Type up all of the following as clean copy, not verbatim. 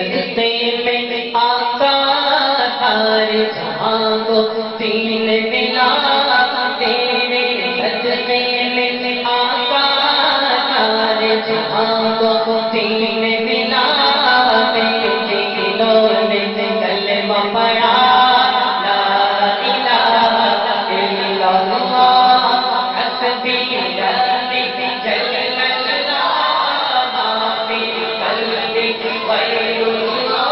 صدقے میں آقا سارے جہاں کو دین ملا، تیرے صدقے میں آقا سارے جہاں کو دین ملا، میرے دلوں میں کلمہ پڑھا لا الہ الا اللہ حسبی ربی جل اللہ فی قلبی غیر اللہ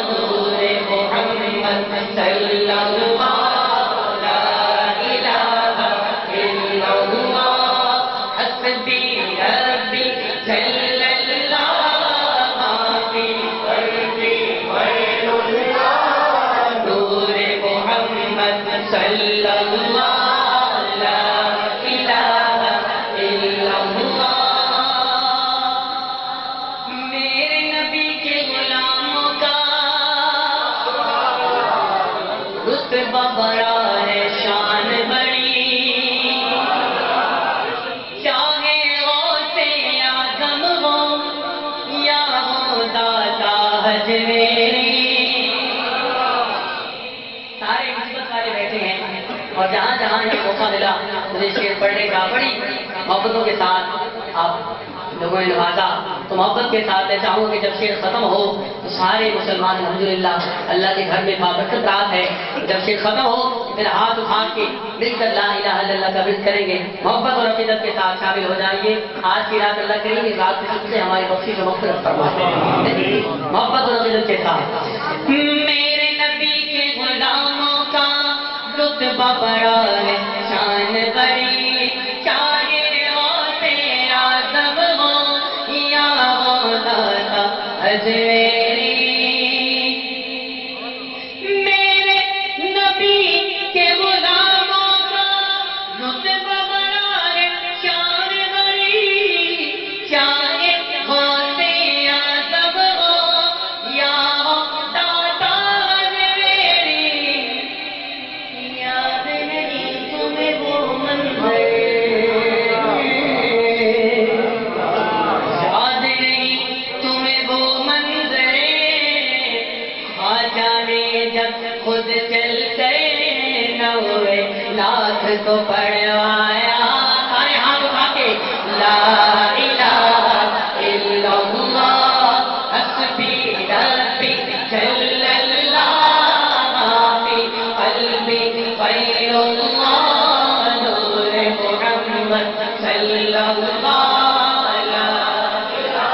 نور محمد صلی اللہ لا الہ الا اللہ حسبی ربی جل اللہ فی قلبی غیر اللہ نور محمد صلی اللہ لا الہ الا اللہ۔ میرے نبی کے غلاموں کا رتبہ بڑا ہے، شان بڑی، چاہے غوث اعظم ہو یا ہو داتا حجویری، سارے نسبت والے بیٹھے ہیں اور جہاں جہاں یہ موقع ملا مجھے شعر پڑھنے کا بڑی محبتوں کے ساتھ آپ لوگوں نے نوازا، تو محبت کے ساتھ میں چاہوں کہ جب شعر ختم ہو تو سارے مسلمان الحمدللہ اللہ کے گھر میں بابرکت رات ہے، جب شعر ختم ہو پھر ہاتھ اٹھا کے مل کر لا الہ الا اللہ کا ذکر کریں گے، محبت اور عقیدت کے ساتھ شامل ہو جائیں گے۔ آج کی رات اللہ کریم اس رات کے سے ہماری بخشش و مغفرت فرمائے، محبت اور عقیدت کے ساتھ۔ میرے نبی کے غلاموں کا رتبہ بڑا ہے، شان بڑی، چاہے غوث اعظم ہو یا ہو داتا حجویری، میرے نبی کے غلاموں کا رتبہ بڑا ہے، شان بڑی، چاہے غوث اعظم ہو یا ہو داتا حجویری، یاد نہیں تمہیں وہ منظر، یاد نہیں تمہیں وہ منظر، خواجہ نے جب خود چل کر نوے ناز کو پڑھوایا، سارے ہاتھ اٹھا کے لا الہ الا اللہ حسبی ربی جل اللہ فی قلبی غیر اللہ نور محمد صلی اللہ لا الہ الا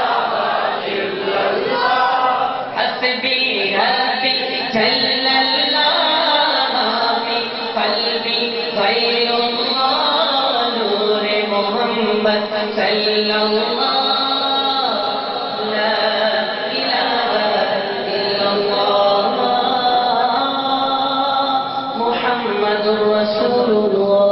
اللہ حسبی ربی جل اللہ فی قلبی غیر اللہ نور محمد صلی اللہ لا الہ الا اللہ محمد رسول اللہ۔